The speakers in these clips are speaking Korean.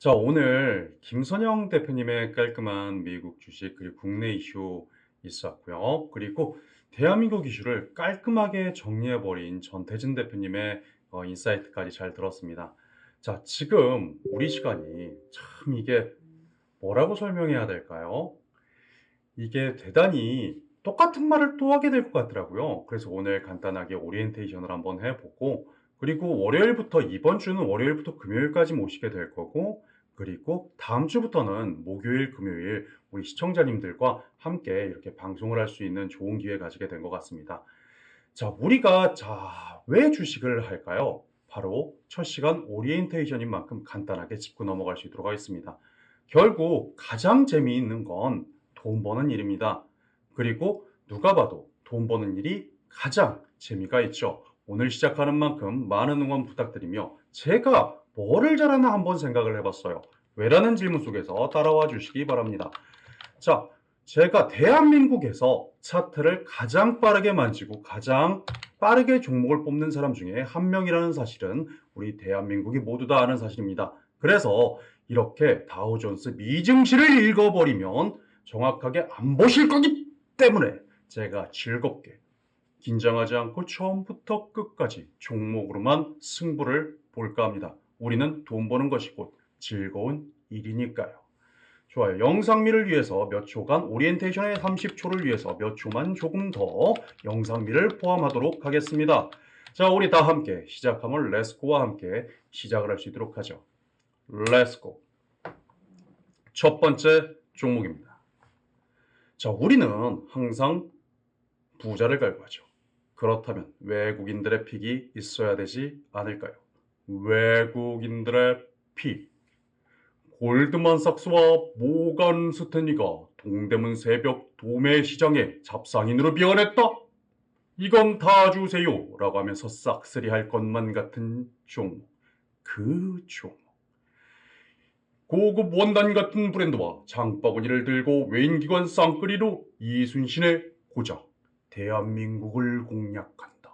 자, 오늘 김선영 대표님의 깔끔한 미국 주식 그리고 국내 이슈 있었고요. 그리고 대한민국 이슈를 깔끔하게 정리해버린 전태진 대표님의 인사이트까지 잘 들었습니다. 자, 지금 우리 시간이 참 이게 뭐라고 설명해야 될까요? 이게 대단히 똑같은 말을 또 하게 될 것 같더라고요. 그래서 오늘 간단하게 오리엔테이션을 한번 해보고, 그리고 월요일부터, 이번 주는 월요일부터 금요일까지 모시게 될 거고, 그리고 다음 주부터는 목요일, 금요일 우리 시청자님들과 함께 이렇게 방송을 할 수 있는 좋은 기회 가지게 된 것 같습니다. 왜 주식을 할까요? 바로 첫 시간 오리엔테이션인 만큼 간단하게 짚고 넘어갈 수 있도록 하겠습니다. 결국 가장 재미있는 건 돈 버는 일입니다. 그리고 누가 봐도 돈 버는 일이 가장 재미가 있죠. 오늘 시작하는 만큼 많은 응원 부탁드리며 제가 뭐를 잘하나 한번 생각을 해봤어요. 왜라는 질문 속에서 따라와 주시기 바랍니다. 자, 제가 대한민국에서 차트를 가장 빠르게 만지고 가장 빠르게 종목을 뽑는 사람 중에 한 명이라는 사실은 우리 대한민국이 모두 다 아는 사실입니다. 그래서 이렇게 다우존스 미증시를 읽어버리면 정확하게 안 보실 거기 때문에 제가 즐겁게 긴장하지 않고 처음부터 끝까지 종목으로만 승부를 볼까 합니다. 우리는 돈 버는 것이 곧 즐거운 일이니까요. 좋아요. 영상미를 위해서 몇 초간, 오리엔테이션의 30초를 위해서 몇 초만 조금 더 영상미를 포함하도록 하겠습니다. 자, 우리 다 함께 시작하면 렛츠고와 함께 시작을 할 수 있도록 하죠. 렛츠고. 첫 번째 종목입니다. 자, 우리는 항상 부자를 갈구하죠. 그렇다면 외국인들의 픽이 있어야 되지 않을까요? 외국인들의 픽. 골드만삭스와 모간 스탠리가 동대문 새벽 도매 시장에 잡상인으로 비원했다. 이건 다 주세요 라고 하면서 싹쓸이 할 것만 같은 종목. 그 종목. 고급 원단 같은 브랜드와 장바구니를 들고 외인기관 쌍끌이로 이순신의 고장 대한민국을 공략한다.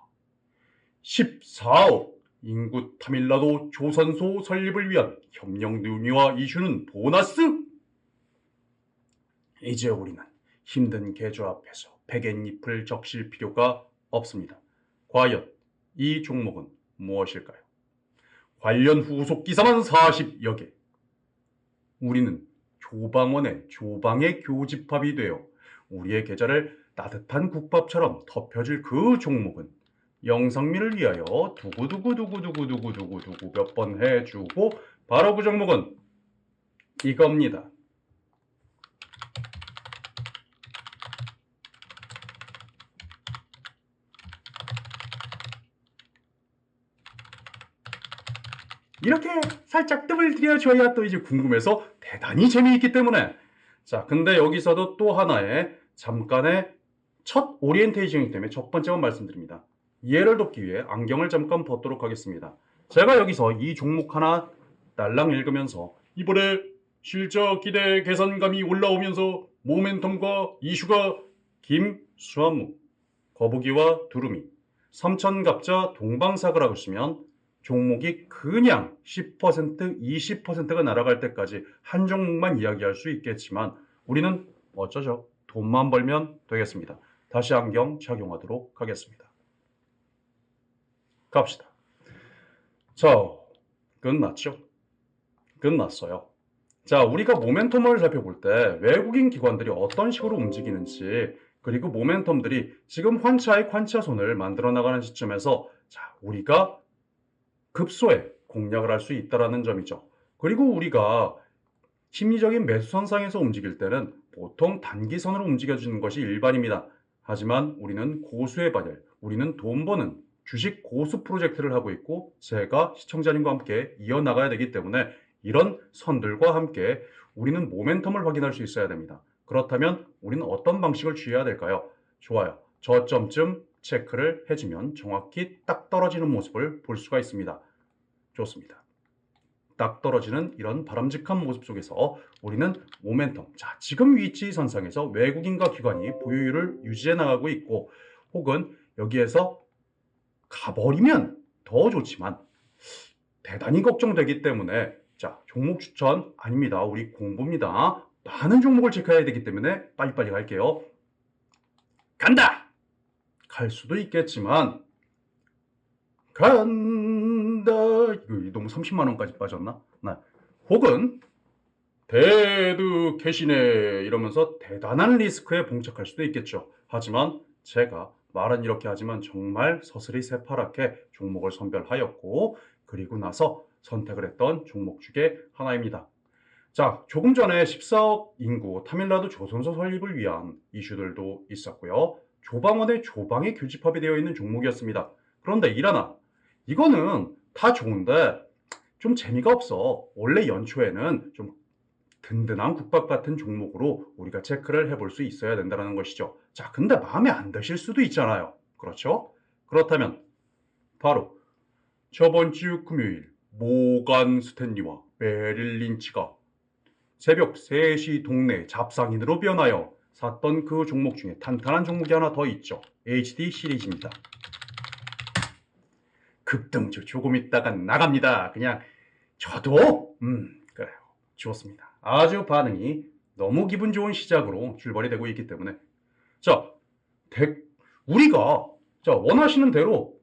14억 인구 타밀라도 조선소 설립을 위한 협력 논의와 이슈는 보너스? 이제 우리는 힘든 계좌 앞에서 백엔잎을 적실 필요가 없습니다. 과연 이 종목은 무엇일까요? 관련 후속 기사만 40여 개. 우리는 조방원의 조방의 교집합이 되어 우리의 계좌를 따뜻한 국밥처럼 덮여줄 그 종목은 영상미를 위하여 두구두구두구두구두구두구두구 몇 번 해주고 바로 그 종목은 이겁니다. 이렇게 살짝 뜸을 들여줘야 또 이제 궁금해서 대단히 재미있기 때문에. 자, 근데 여기서도 또 하나의 잠깐의 첫 오리엔테이션이기 때문에 첫 번째만 말씀드립니다. 이해를 돕기 위해 안경을 잠깐 벗도록 하겠습니다. 제가 여기서 이 종목 하나 딸랑 읽으면서 이번에 실적 기대 개선감이 올라오면서 모멘텀과 이슈가 김수한무, 거북이와 두루미, 삼천갑자 동방사그라고 쓰면 종목이 그냥 10%, 20%가 날아갈 때까지 한 종목만 이야기할 수 있겠지만 우리는 어쩌죠? 돈만 벌면 되겠습니다. 다시 안경 착용하도록 하겠습니다. 갑시다. 자, 끝났죠? 끝났어요. 자, 우리가 모멘텀을 살펴볼 때 외국인 기관들이 어떤 식으로 움직이는지, 그리고 모멘텀들이 지금 환차의 관차손을 만들어 나가는 시점에서 자, 우리가 급소에 공략을 할 수 있다는 점이죠. 그리고 우리가 심리적인 매수선상에서 움직일 때는 보통 단기선으로 움직여주는 것이 일반입니다. 하지만 우리는 고수의 바늘, 우리는 돈 버는 주식 고수 프로젝트를 하고 있고 제가 시청자님과 함께 이어나가야 되기 때문에 이런 선들과 함께 우리는 모멘텀을 확인할 수 있어야 됩니다. 그렇다면 우리는 어떤 방식을 취해야 될까요? 좋아요. 저점쯤 체크를 해주면 정확히 딱 떨어지는 모습을 볼 수가 있습니다. 좋습니다. 딱 떨어지는 이런 바람직한 모습 속에서 우리는 모멘텀, 자, 지금 위치 선상에서 외국인과 기관이 보유율을 유지해 나가고 있고 혹은 여기에서 가버리면 더 좋지만 대단히 걱정되기 때문에 자, 종목 추천 아닙니다. 우리 공부입니다. 많은 종목을 체크해야 되기 때문에 빨리빨리 갈게요. 간다! 갈 수도 있겠지만 간다. 이거 너무 30만 원까지 빠졌나? 혹은 데드 캐시네 이러면서 대단한 리스크에 봉착할 수도 있겠죠. 하지만 제가 말은 이렇게 하지만 정말 서슬이 새파랗게 종목을 선별하였고 그리고 나서 선택을 했던 종목 중에 하나입니다. 자, 조금 전에 14억 인구 타밀라도 조선소 설립을 위한 이슈들도 있었고요. 조방원의 조방이 교집합이 되어 있는 종목이었습니다. 그런데 일하나 이거는 다 좋은데 좀 재미가 없어. 원래 연초에는 좀 든든한 국밥 같은 종목으로 우리가 체크를 해볼 수 있어야 된다는 것이죠. 자, 근데 마음에 안 드실 수도 있잖아요. 그렇죠? 그렇다면 바로 저번 주 금요일 모간 스탠리와 메릴 린치가 새벽 3시 동네 잡상인으로 변하여 샀던 그 종목 중에 탄탄한 종목이 하나 더 있죠. HD 시리즈입니다. 급등주 조금 있다가 나갑니다. 그냥 저도 그래요. 좋습니다. 아주 반응이 너무 기분 좋은 시작으로 출발이 되고 있기 때문에 자, 우리가 자 원하시는 대로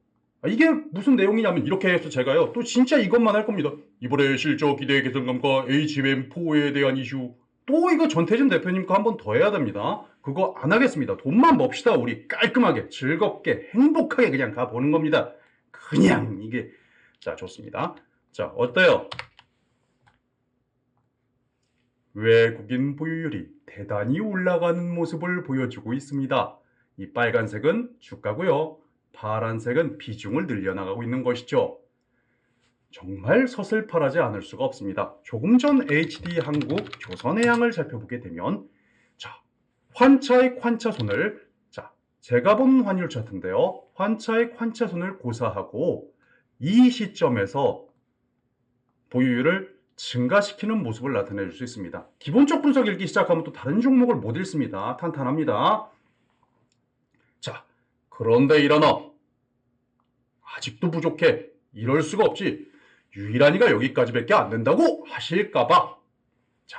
이게 무슨 내용이냐면 이렇게 해서 제가요 또 진짜 이것만 할 겁니다. 이번에 실적 기대 개선감과 HBM4에 대한 이슈 또 이거 전태진 대표님 거 한 번 더 해야 됩니다. 그거 안 하겠습니다. 돈만 봅시다. 우리 깔끔하게 즐겁게 행복하게 그냥 가보는 겁니다. 그냥 이게 자 좋습니다. 자 어때요? 외국인 보유율이 대단히 올라가는 모습을 보여주고 있습니다. 이 빨간색은 주가고요. 파란색은 비중을 늘려나가고 있는 것이죠. 정말 서슬퍼하지 않을 수가 없습니다. 조금 전 HD 한국 조선해양을 살펴보게 되면 자 환차익 환차손을 자 제가 본 환율 차트인데요. 환차익 환차손을 고사하고 이 시점에서 보유율을 증가시키는 모습을 나타낼 수 있습니다. 기본적 분석 읽기 시작하면 또 다른 종목을 못 읽습니다. 탄탄합니다. 자, 그런데 일어나 아직도 부족해. 이럴 수가 없지. 유일한이가 여기까지밖에 안 된다고 하실까봐 자,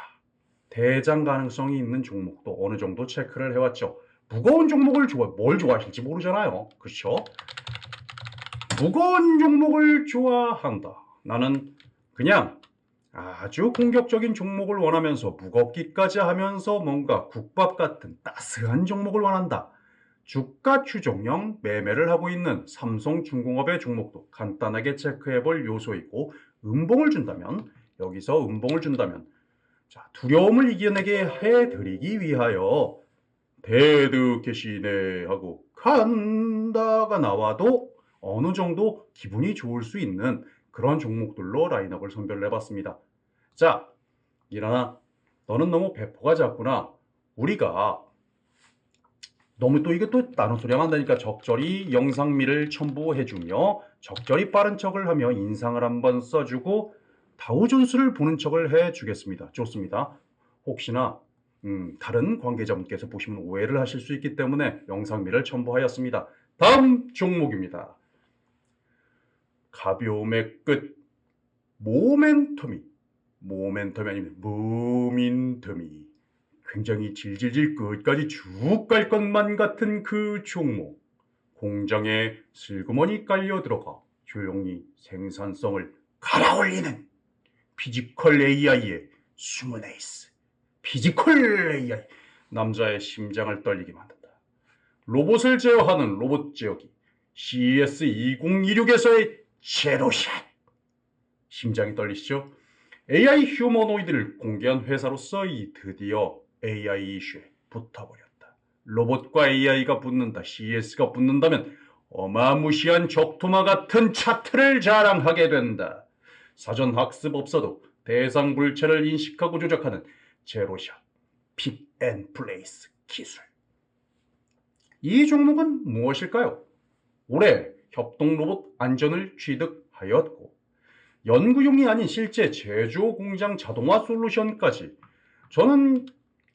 대장 가능성이 있는 종목도 어느 정도 체크를 해왔죠. 무거운 종목을 뭘 좋아하실지 모르잖아요. 그렇죠? 무거운 종목을 좋아한다. 나는 그냥 아주 공격적인 종목을 원하면서 무겁기까지 하면서 뭔가 국밥 같은 따스한 종목을 원한다. 주가 추종형 매매를 하고 있는 삼성중공업의 종목도 간단하게 체크해볼 요소이고 음봉을 준다면 여기서 음봉을 준다면 자, 두려움을 이겨내게 해드리기 위하여 데드 캐시네 하고 간다가 나와도 어느 정도 기분이 좋을 수 있는 그런 종목들로 라인업을 선별해봤습니다. 자, 일어나. 너는 너무 배포가 작구나. 우리가 너무 또 이게 또 나눈 소리 하면 안 되니까 적절히 영상미를 첨부해주며 적절히 빠른 척을 하며 인상을 한번 써주고 다우존스를 보는 척을 해주겠습니다. 좋습니다. 혹시나 다른 관계자분께서 보시면 오해를 하실 수 있기 때문에 영상미를 첨부하였습니다. 다음 종목입니다. 가벼움의 끝 모멘텀이 아니면 모민텀이 굉장히 질질질 끝까지 쭉 갈 것만 같은 그 종목 공장에 슬그머니 깔려 들어가 조용히 생산성을 갈아올리는 피지컬 AI의 숨은 에이스 피지컬 AI 남자의 심장을 떨리게 만든다. 로봇을 제어하는 로봇 제어기 CES 2026에서의 제로샷 심장이 떨리시죠? AI 휴머노이드를 공개한 회사로서 드디어 AI 이슈에 붙어버렸다. 로봇과 AI가 붙는다. CES가 붙는다면 어마무시한 적토마 같은 차트를 자랑하게 된다. 사전 학습 없어도 대상 물체를 인식하고 조작하는 제로샷, 픽앤플레이스 기술. 이 종목은 무엇일까요? 올해 협동로봇 안전을 취득하였고 연구용이 아닌 실제 제조 공장 자동화 솔루션까지 저는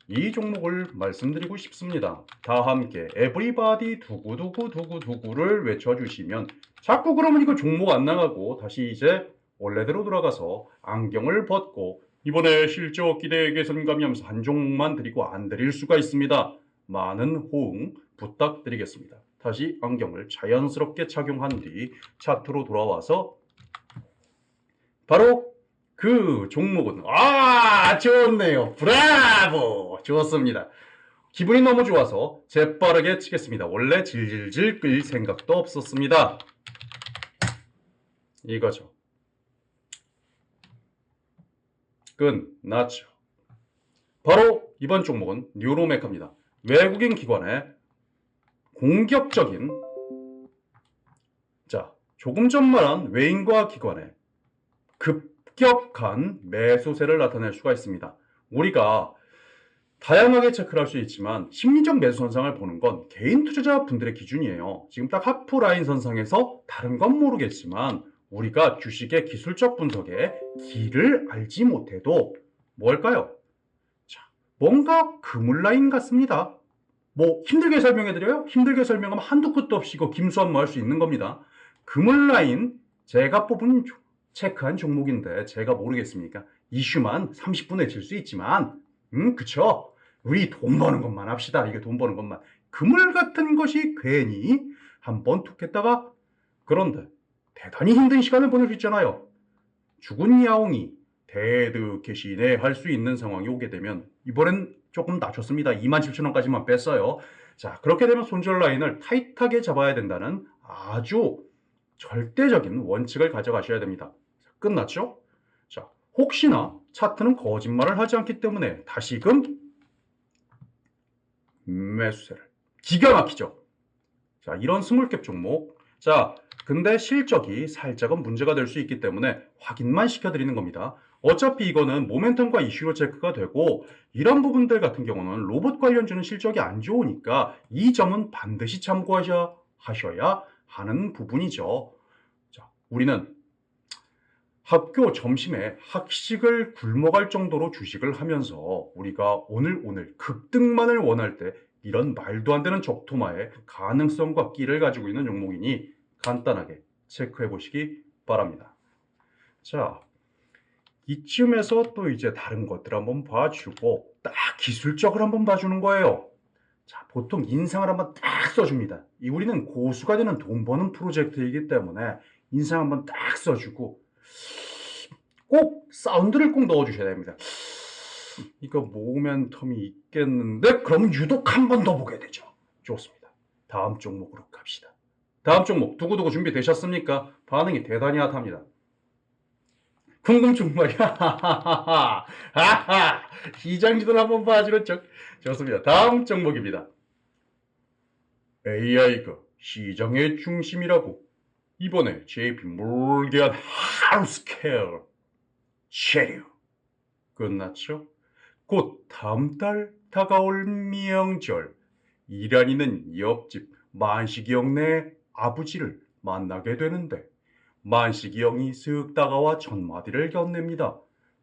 이 종목을 말씀드리고 싶습니다. 다 함께 에브리바디 두구두구두구두구를 외쳐주시면 자꾸 그러면 이거 종목 안 나가고 다시 이제 원래대로 돌아가서 안경을 벗고 이번에 실적 기대 개선 감면서 한 종목만 드리고 안 드릴 수가 있습니다. 많은 호응 부탁드리겠습니다. 다시 안경을 자연스럽게 착용한 뒤 차트로 돌아와서 바로 그 종목은 좋네요. 브라보! 좋습니다. 기분이 너무 좋아서 재빠르게 치겠습니다. 원래 질질질 끌 생각도 없었습니다. 이거죠. 끝났죠. 바로 이번 종목은 뉴로메카입니다. 외국인 기관의 공격적인 조금 전 말한 외인과 기관의 급격한 매수세를 나타낼 수가 있습니다. 우리가 다양하게 체크를 할 수 있지만 심리적 매수 선상을 보는 건 개인 투자자분들의 기준이에요. 지금 딱 하프 라인 선상에서 다른 건 모르겠지만 우리가 주식의 기술적 분석에 길을 알지 못해도 뭘까요? 뭔가 그물 라인 같습니다. 뭐 힘들게 설명해드려요? 힘들게 설명하면 한두 끝도 없이 김수한무 할 수 있는 겁니다. 그물 라인 제가 뽑은 체크한 종목인데 제가 모르겠습니까? 이슈만 30분에 질 수 있지만 그쵸? 우리 돈 버는 것만 합시다. 이게 돈 버는 것만. 그물 같은 것이 괜히 한번 툭 했다가 그런데 대단히 힘든 시간을 보낼 수 있잖아요. 죽은 야옹이 데드캐시네 할 수 있는 상황이 오게 되면 이번엔 조금 낮췄습니다. 27,000원까지만 뺐어요. 자, 그렇게 되면 손절 라인을 타이트하게 잡아야 된다는 아주 절대적인 원칙을 가져가셔야 됩니다. 끝났죠? 자, 혹시나 차트는 거짓말을 하지 않기 때문에 다시금 매수세를 기가 막히죠. 자, 이런 스몰캡 종목. 자, 근데 실적이 살짝은 문제가 될 수 있기 때문에 확인만 시켜드리는 겁니다. 어차피 이거는 모멘텀과 이슈로 체크가 되고 이런 부분들 같은 경우는 로봇 관련주는 실적이 안 좋으니까 이 점은 반드시 참고하셔야 하는 부분이죠. 자, 우리는 학교 점심에 학식을 굶어갈 정도로 주식을 하면서 우리가 오늘 급등만을 원할 때 이런 말도 안 되는 적토마의 가능성과 끼를 가지고 있는 종목이니 간단하게 체크해 보시기 바랍니다. 자, 이쯤에서 또 이제 다른 것들 한번 봐주고 딱 기술적으로 한번 봐주는 거예요. 자, 보통 인상을 한번 딱 써줍니다. 우리는 고수가 되는 돈 버는 프로젝트이기 때문에 인상 한번 딱 써주고 꼭 사운드를 꼭 넣어주셔야 됩니다. 이거 모멘텀이 있겠는데 그럼 유독 한 번 더 보게 되죠. 좋습니다. 다음 종목으로 갑시다. 다음 종목 두고두고 준비되셨습니까? 반응이 대단히 핫합니다. 궁금증 말이야. 시장지도를 한번 봐주는 척. 좋습니다. 다음 종목입니다. AI가 시장의 중심이라고 이번에 JP 몰겐 하우스케어 체류 끝났죠? 곧 다음 달 다가올 명절 이란이는 옆집 만식이 형네 아버지를 만나게 되는데 만식이 형이 쓱 다가와 첫 마디를 건넵니다.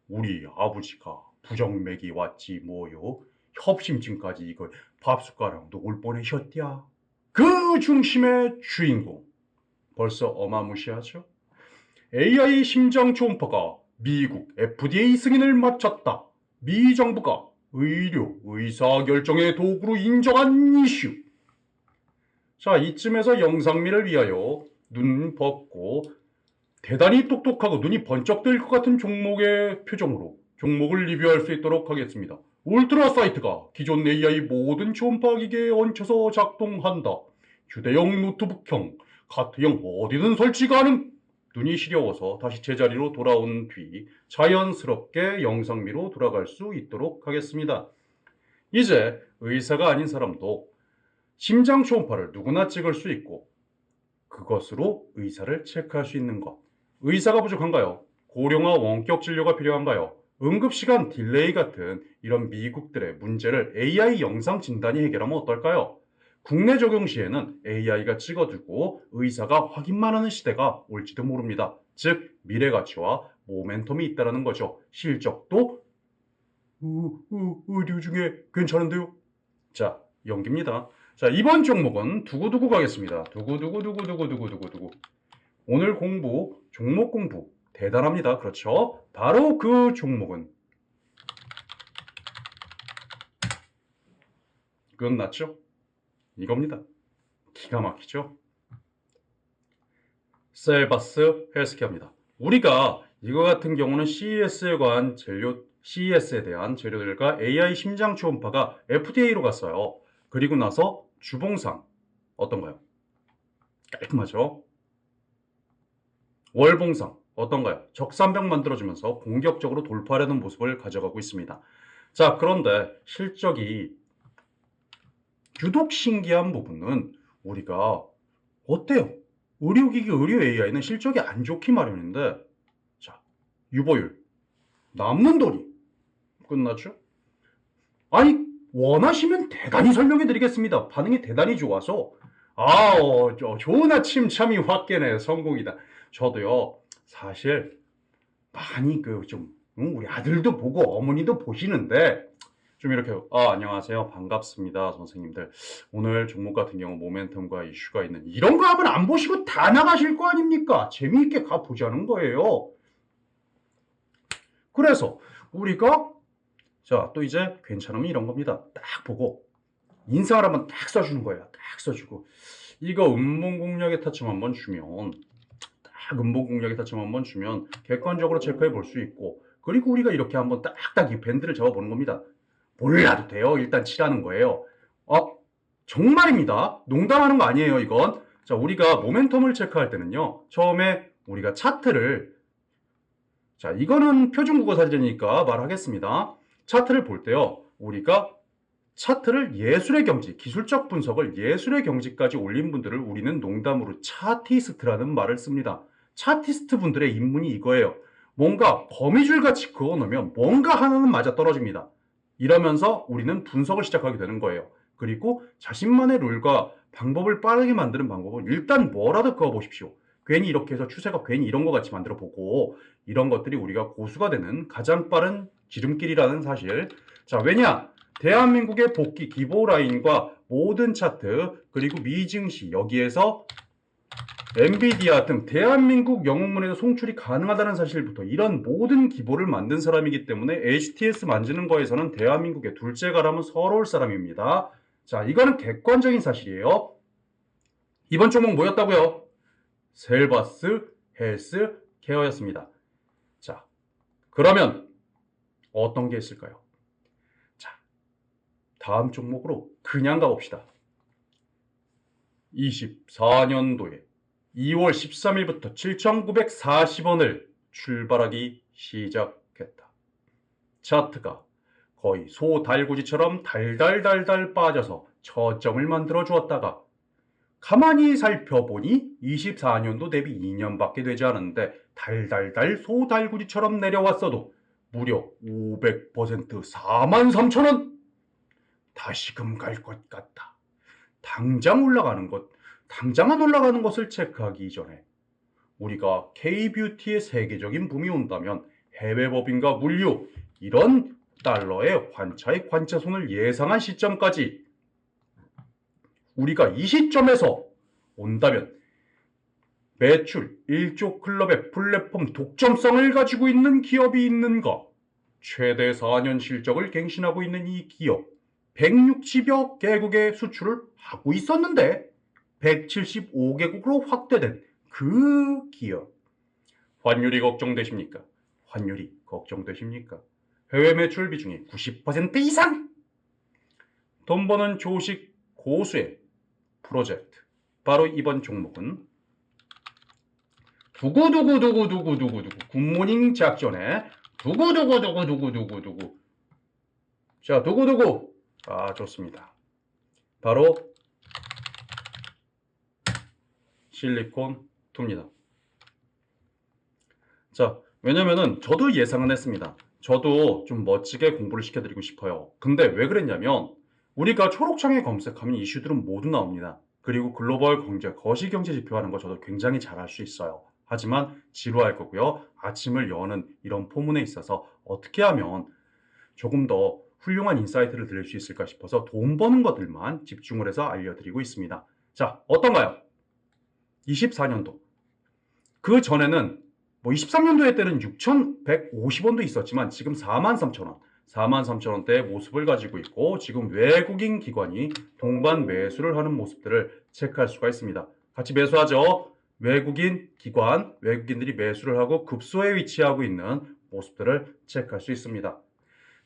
우리 아버지가 부정맥이 왔지 뭐요. 협심증까지 이걸 밥숟가락 녹을 뻔하셨디야. 그 중심의 주인공 벌써 어마무시하죠? AI 심장 초음파가 미국 FDA 승인을 마쳤다. 미 정부가 의사결정의 도구로 인정한 이슈. 자, 이쯤에서 영상미를 위하여 눈 벗고 대단히 똑똑하고 눈이 번쩍 뜰 것 같은 종목의 표정으로 종목을 리뷰할 수 있도록 하겠습니다. 울트라 사이트가 기존 AI 모든 초음파 기계에 얹혀서 작동한다. 휴대용 노트북형, 카트형 어디든 설치 가능. 눈이 시려워서 다시 제자리로 돌아온 뒤 자연스럽게 영상미로 돌아갈 수 있도록 하겠습니다. 이제 의사가 아닌 사람도 심장 초음파를 누구나 찍을 수 있고 그것으로 의사를 체크할 수 있는 것. 의사가 부족한가요? 고령화 원격 진료가 필요한가요? 응급시간 딜레이 같은 이런 미국들의 문제를 AI 영상 진단이 해결하면 어떨까요? 국내 적용 시에는 AI가 찍어두고 의사가 확인만 하는 시대가 올지도 모릅니다. 즉 미래 가치와 모멘텀이 있다는 거죠. 실적도 의료 중에 괜찮은데요? 자, 연기입니다. 자, 이번 종목은 두고두고 가겠습니다. 두고두고. 오늘 공부, 종목 공부 대단합니다. 그렇죠? 바로 그 종목은 끝났죠? 이겁니다. 기가 막히죠? 셀바스 헬스케어입니다. 우리가 이거 같은 경우는 CES에 대한 재료들과 AI 심장 초음파가 FDA로 갔어요. 그리고 나서 주봉상 어떤가요? 깔끔하죠? 월봉상 어떤가요? 적산병 만들어주면서 공격적으로 돌파하려는 모습을 가져가고 있습니다. 자, 그런데 실적이 유독 신기한 부분은 우리가 어때요? 의료기기, 의료 AI는 실적이 안 좋기 마련인데, 자, 유보율, 남는 돈이 끝났죠? 아니, 원하시면 대단히 설명해 드리겠습니다. 반응이 대단히 좋아서. 좋은 아침 참이 확 깨네. 성공이다. 저도요, 사실 많이 우리 아들도 보고 어머니도 보시는데, 좀 이렇게 안녕하세요. 반갑습니다. 선생님들. 오늘 종목 같은 경우 모멘텀과 이슈가 있는 이런 거 하면 안 보시고 다 나가실 거 아닙니까? 재미있게 가보자는 거예요. 그래서 우리가 또 이제 괜찮으면 이런 겁니다. 딱 보고 인상을 한번 딱 써주는 거예요. 딱 써주고 이거 음봉공략의 타점 한번 주면 딱 음봉공략의 타점 한번 주면 객관적으로 체크해 볼 수 있고 그리고 우리가 이렇게 한번 딱딱 이 밴드를 잡아보는 겁니다. 몰라도 돼요. 일단 치라는 거예요. 정말입니다. 농담하는 거 아니에요, 이건. 자, 우리가 모멘텀을 체크할 때는요. 처음에 우리가 차트를 자, 이거는 표준국어 사전이니까 말하겠습니다. 차트를 볼 때요. 우리가 차트를 예술의 경지, 기술적 분석을 예술의 경지까지 올린 분들을 우리는 농담으로 차티스트라는 말을 씁니다. 차티스트 분들의 입문이 이거예요. 뭔가 거미줄 같이 그어놓으면 뭔가 하나는 맞아떨어집니다. 이러면서 우리는 분석을 시작하게 되는 거예요. 그리고 자신만의 룰과 방법을 빠르게 만드는 방법은 일단 뭐라도 그어보십시오. 괜히 이렇게 해서 추세가 괜히 이런 거 같이 만들어 보고 이런 것들이 우리가 고수가 되는 가장 빠른 지름길이라는 사실. 자, 왜냐? 대한민국의 복귀 기보 라인과 모든 차트 그리고 미증시 여기에서 엔비디아 등 대한민국 영웅문에서 송출이 가능하다는 사실부터 이런 모든 기보를 만든 사람이기 때문에 HTS 만지는 거에서는 대한민국의 둘째 가람은 서러울 사람입니다. 자, 이거는 객관적인 사실이에요. 이번 종목 뭐였다고요? 셀바스 헬스 케어였습니다. 자, 그러면 어떤 게 있을까요? 자, 다음 종목으로 그냥 가봅시다. 24년도에 2월 13일부터 7,940원을 출발하기 시작했다. 차트가 거의 소달구지처럼 달달달달 빠져서 저점을 만들어 주었다가 가만히 살펴보니 24년도 대비 2년밖에 되지 않았는데 달달달 소달구지처럼 내려왔어도 무려 500% 43,000원! 다시금 갈 것 같다. 당장 안 올라가는 것을 체크하기 이전에 우리가 K뷰티의 세계적인 붐이 온다면 해외 법인과 물류, 이런 달러의 환차의 관차손을 예상한 시점까지 우리가 이 시점에서 온다면 매출 1조 클럽의 플랫폼 독점성을 가지고 있는 기업이 있는가? 최대 4년 실적을 갱신하고 있는 이 기업 160여 개국에 수출을 하고 있었는데 175개국으로 확대된 그 기업. 환율이 걱정되십니까? 환율이 걱정되십니까? 해외 매출 비중이 90% 이상! 돈 버는 조식 고수의 프로젝트. 바로 이번 종목은 두구두구두구두구두구두구 굿모닝 작전에 두구두구두구두구두구두구 자, 두구두구 좋습니다. 바로 실리콘2입니다. 자, 왜냐면은 저도 예상은 했습니다. 저도 좀 멋지게 공부를 시켜드리고 싶어요. 근데 왜 그랬냐면 우리가 초록창에 검색하면 이슈들은 모두 나옵니다. 그리고 글로벌 경제, 거시경제 지표 하는 거 저도 굉장히 잘할 수 있어요. 하지만 지루할 거고요. 아침을 여는 이런 포문에 있어서 어떻게 하면 조금 더 훌륭한 인사이트를 드릴 수 있을까 싶어서 돈 버는 것들만 집중을 해서 알려드리고 있습니다. 자, 어떤가요? 24년도. 그 전에는 뭐 23년도에 때는 6,150원도 있었지만 지금 43,000원, 43,000원대의 모습을 가지고 있고 지금 외국인 기관이 동반 매수를 하는 모습들을 체크할 수가 있습니다. 같이 매수하죠. 외국인 기관, 외국인들이 매수를 하고 급소에 위치하고 있는 모습들을 체크할 수 있습니다.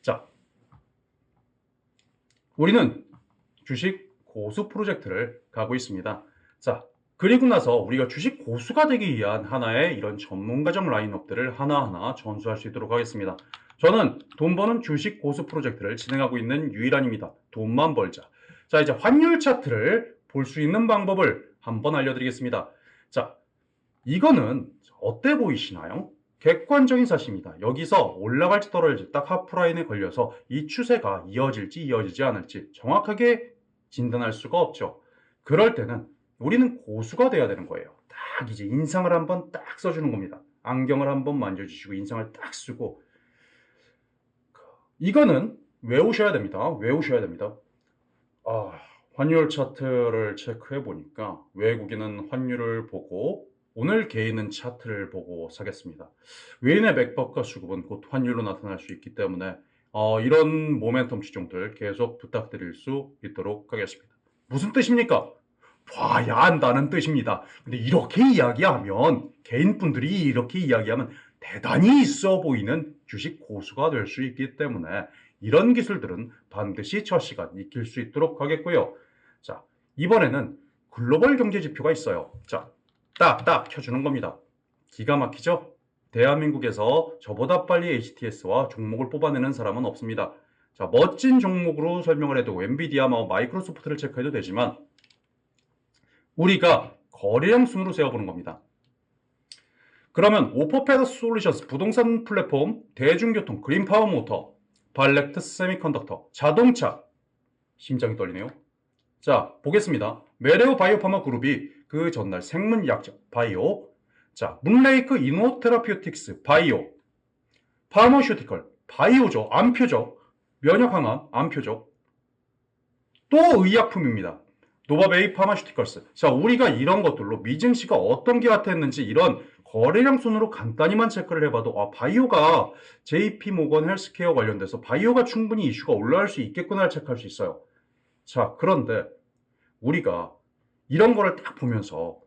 자, 우리는 주식 고수 프로젝트를 가고 있습니다. 자, 그리고 나서 우리가 주식 고수가 되기 위한 하나의 이런 전문가적 라인업들을 하나하나 전수할 수 있도록 하겠습니다. 저는 돈 버는 주식 고수 프로젝트를 진행하고 있는 유일한입니다. 돈만 벌자. 자, 이제 환율 차트를 볼 수 있는 방법을 한번 알려드리겠습니다. 자, 이거는 어때 보이시나요? 객관적인 사실입니다. 여기서 올라갈지 떨어질지 딱 하프라인에 걸려서 이 추세가 이어질지 이어지지 않을지 정확하게 진단할 수가 없죠. 그럴 때는 우리는 고수가 돼야 되는 거예요. 딱 이제 인상을 한번 딱 써주는 겁니다. 안경을 한번 만져주시고 인상을 딱 쓰고 이거는 외우셔야 됩니다. 외우셔야 됩니다. 환율 차트를 체크해 보니까 외국인은 환율을 보고 오늘 개인은 차트를 보고 사겠습니다. 외인의 맥박과 수급은 곧 환율로 나타날 수 있기 때문에 이런 모멘텀 추종들 계속 부탁드릴 수 있도록 하겠습니다. 무슨 뜻입니까? 봐야 한다는 뜻입니다. 근데 이렇게 이야기하면 개인분들이 이렇게 이야기하면 대단히 있어 보이는 주식 고수가 될 수 있기 때문에 이런 기술들은 반드시 첫 시간 익힐 수 있도록 하겠고요. 자, 이번에는 글로벌 경제 지표가 있어요. 자, 딱딱 켜주는 겁니다. 기가 막히죠? 대한민국에서 저보다 빨리 HTS와 종목을 뽑아내는 사람은 없습니다. 자, 멋진 종목으로 설명을 해도 엔비디아, 마이크로소프트를 체크해도 되지만 우리가 거래량 순으로 세워보는 겁니다. 그러면 오퍼페더스 솔루션스 부동산 플랫폼, 대중교통, 그린파워 모터, 발렉트 세미컨덕터, 자동차, 심장이 떨리네요. 자, 보겠습니다. 메레오 바이오파마 그룹이 그 전날 생문약적 바이오, 자, 문레이크 이노테라피우틱스 바이오, 파머슈티컬 바이오죠, 암표죠, 면역항암 암표죠. 또 의약품입니다. 노바베이 파마슈티컬스. 자, 우리가 이런 것들로 미증시가 어떤 게 같았는지 이런 거래량 순으로 간단히만 체크를 해봐도 바이오가 JP모건 헬스케어 관련돼서 바이오가 충분히 이슈가 올라갈 수 있겠구나를 체크할 수 있어요. 자, 그런데 우리가 이런 거를 딱 보면서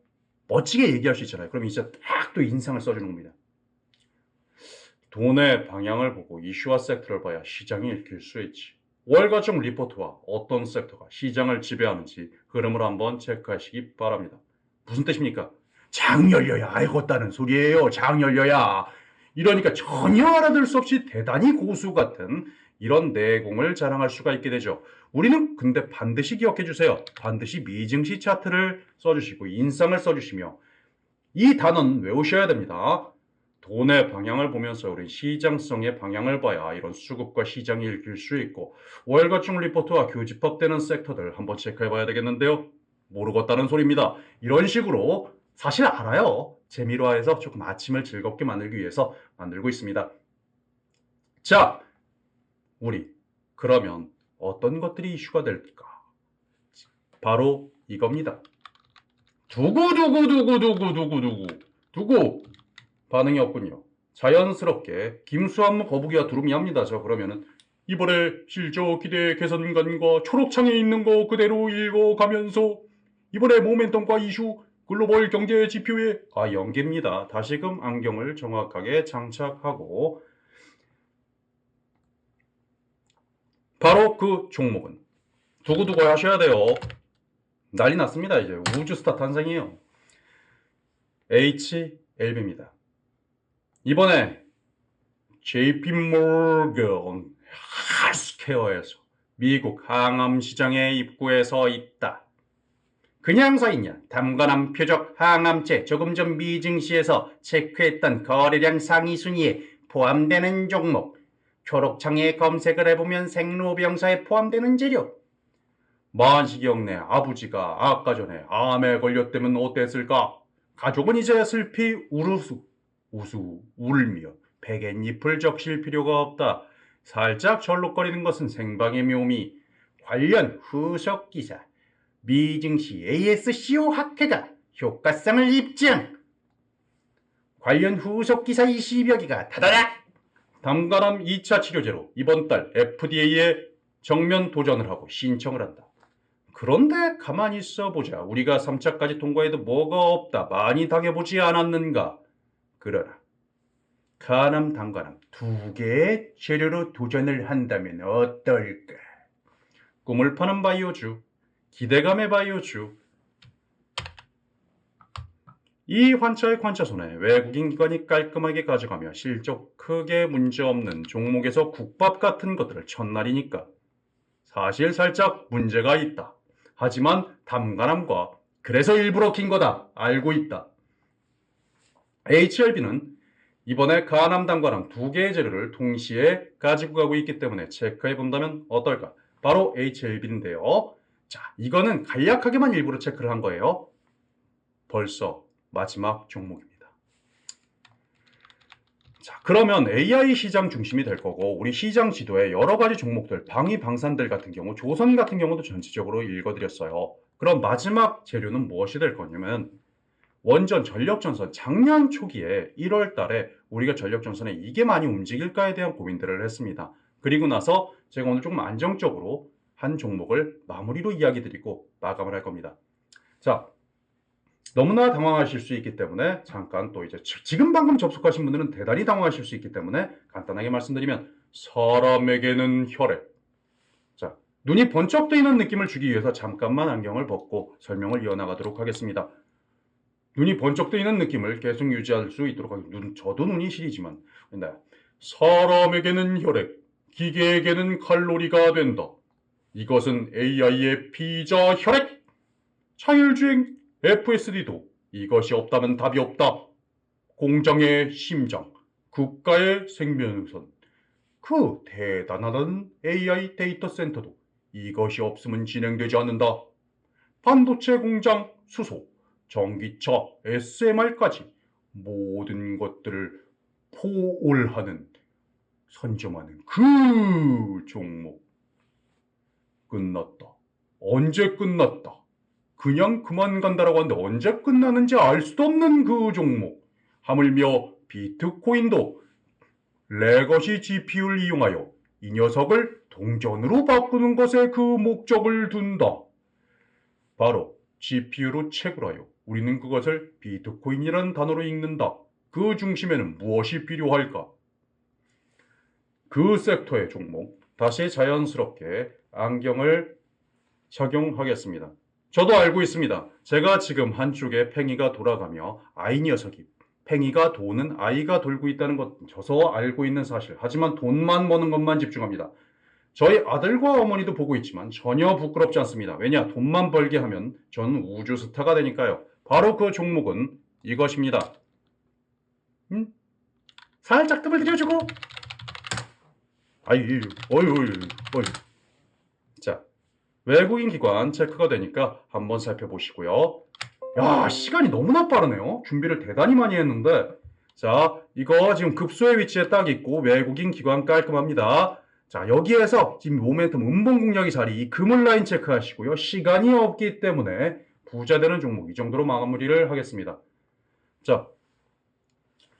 멋지게 얘기할 수 있잖아요. 그럼 이제 딱 또 인상을 써주는 겁니다. 돈의 방향을 보고 이슈와 섹터를 봐야 시장이 읽힐 수 있지. 월가총 리포트와 어떤 섹터가 시장을 지배하는지 흐름을 한번 체크하시기 바랍니다. 무슨 뜻입니까? 장 열려야 알겠다는 소리예요. 장 열려야. 이러니까 전혀 알아들 수 없이 대단히 고수 같은 이런 내공을 자랑할 수가 있게 되죠. 우리는 근데 반드시 기억해 주세요. 반드시 미증시 차트를 써주시고 인상을 써주시며 이 단어는 외우셔야 됩니다. 돈의 방향을 보면서 우리 시장성의 방향을 봐야 이런 수급과 시장이 읽힐 수 있고 월가총 리포트와 교집합되는 섹터들 한번 체크해 봐야 되겠는데요. 모르겠다는 소리입니다. 이런 식으로 사실 알아요. 재미로 해서 조금 아침을 즐겁게 만들기 위해서 만들고 있습니다. 자, 우리 그러면 어떤 것들이 이슈가 될까? 바로 이겁니다. 두구 반응이 없군요. 자연스럽게 김수한무 거북이와 두루미 합니다. 저 그러면은 이번에 실적 기대 개선관과 초록창에 있는 거 그대로 읽어가면서 이번에 모멘텀과 이슈 글로벌 경제 지표에 연계입니다. 다시금 안경을 정확하게 장착하고 바로 그 종목은 두고두고 하셔야 돼요. 난리 났습니다. 이제 우주스타 탄생이에요. HLB입니다. 이번에 JP모건 헬스케어에서 미국 항암 시장에 입구해서 있다. 그냥 서 있냐? 담관함 표적 항암제 조금 전 미증시에서 체크했던 거래량 상위 순위에 포함되는 종목. 초록창에 검색을 해보면 생로병사에 포함되는 재료. 만식형네 아버지가 아까 전에 암에 걸렸다면 어땠을까? 가족은 이제 슬피 울며 베갯잎을 적실 필요가 없다. 살짝 절룩거리는 것은 생방의 묘미. 관련 후속 기사. 미증시 ASCO 학회가 효과성을 입증. 관련 후속 기사 20여 개가 다다닥! 담가람 2차 치료제로 이번 달 FDA에 정면 도전을 하고 신청을 한다. 그런데 가만히 있어보자. 우리가 3차까지 통과해도 뭐가 없다. 많이 당해보지 않았는가? 그러나 간암, 단간암 두 개의 재료로 도전을 한다면 어떨까? 꿈을 파는 바이오주, 기대감의 바이오주. 이 환자의 관찰손에 외국인 기관이 깔끔하게 가져가며 실적 크게 문제없는 종목에서 국밥 같은 것들을 첫날이니까 사실 살짝 문제가 있다. 하지만 담간암과 그래서 일부러 킨 거다. 알고 있다. HLB는 이번에 간암, 담간암 두 개의 재료를 동시에 가지고 가고 있기 때문에 체크해 본다면 어떨까? 바로 HLB인데요. 자, 이거는 간략하게만 일부러 체크를 한 거예요. 벌써 마지막 종목입니다. 자, 그러면 AI 시장 중심이 될 거고 우리 시장 지도에 여러 가지 종목들, 방위방산들 같은 경우, 조선 같은 경우도 전체적으로 읽어드렸어요. 그럼 마지막 재료는 무엇이 될 거냐면 원전, 전력전선. 작년 초기에 1월 달에 우리가 전력전선에 이게 많이 움직일까에 대한 고민들을 했습니다. 그리고 나서 제가 오늘 조금 안정적으로 한 종목을 마무리로 이야기 드리고 마감을 할 겁니다. 자, 너무나 당황하실 수 있기 때문에 잠깐 또 이제 지금 방금 접속하신 분들은 대단히 당황하실 수 있기 때문에 간단하게 말씀드리면 사람에게는 혈액. 자, 눈이 번쩍 뜨이는 느낌을 주기 위해서 잠깐만 안경을 벗고 설명을 이어나가도록 하겠습니다. 눈이 번쩍 뜨이는 느낌을 계속 유지할 수 있도록 하겠습니다. 저도 눈이 시리지만 네. 사람에게는 혈액, 기계에게는 칼로리가 된다. 이것은 AI의 피자 혈액. 차율주행 FSD도 이것이 없다면 답이 없다. 공장의 심장, 국가의 생명선, 그 대단하던 AI 데이터 센터도 이것이 없으면 진행되지 않는다. 반도체 공장, 수소, 전기차, SMR까지 모든 것들을 포올하는, 선점하는 그 종목. 끝났다. 언제 끝났다. 그냥 그만 간다라고 하는데 언제 끝나는지 알 수도 없는 그 종목. 하물며 비트코인도 레거시 GPU를 이용하여 이 녀석을 동전으로 바꾸는 것에 그 목적을 둔다. 바로 GPU로 채굴하여 우리는 그것을 비트코인이라는 단어로 읽는다. 그 중심에는 무엇이 필요할까? 그 섹터의 종목. 다시 자연스럽게 안경을 착용하겠습니다. 저도 알고 있습니다. 제가 지금 한쪽에 팽이가 돌아가며 아이 녀석이, 팽이가 도는 아이가 돌고 있다는 것 저서 알고 있는 사실. 하지만 돈만 버는 것만 집중합니다. 저희 아들과 어머니도 보고 있지만 전혀 부끄럽지 않습니다. 왜냐? 돈만 벌게 하면 전 우주 스타가 되니까요. 바로 그 종목은 이것입니다. 살짝 뜸을 들여주고 어이. 자, 외국인 기관 체크가 되니까 한번 살펴보시고요. 야, 시간이 너무나 빠르네요. 준비를 대단히 많이 했는데. 자, 이거 지금 급소의 위치에 딱 있고 외국인 기관 깔끔합니다. 자, 여기에서 지금 모멘텀 음봉 공략의 자리 그물 라인 체크하시고요. 시간이 없기 때문에 부자 되는 종목 이 정도로 마무리를 하겠습니다. 자,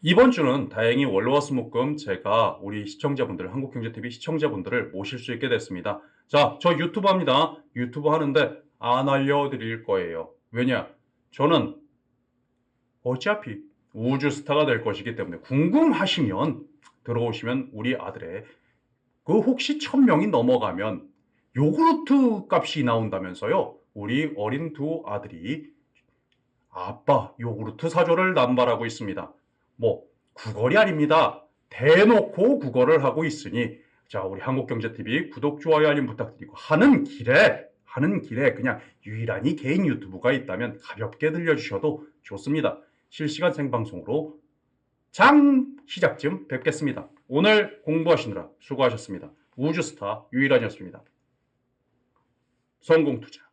이번 주는 다행히 월화수목금 제가 우리 시청자분들, 한국경제TV 시청자분들을 모실 수 있게 됐습니다. 자, 저 유튜브 합니다. 유튜브 하는데 안 알려드릴 거예요. 왜냐? 저는 어차피 우주스타가 될 것이기 때문에 궁금하시면 들어오시면 우리 아들의 그 혹시 1000명이 넘어가면 요구르트 값이 나온다면서요. 우리 어린 두 아들이 아빠 요구르트 사줘를 남발하고 있습니다. 뭐 구걸이 아닙니다. 대놓고 구걸을 하고 있으니 자, 우리 한국경제TV 구독, 좋아요, 알림 부탁드리고 하는 길에 그냥 유일하니 개인 유튜브가 있다면 가볍게 들려주셔도 좋습니다. 실시간 생방송으로 장 시작쯤 뵙겠습니다. 오늘 공부하시느라 수고하셨습니다. 우주스타 유일한이었습니다. 성공투자.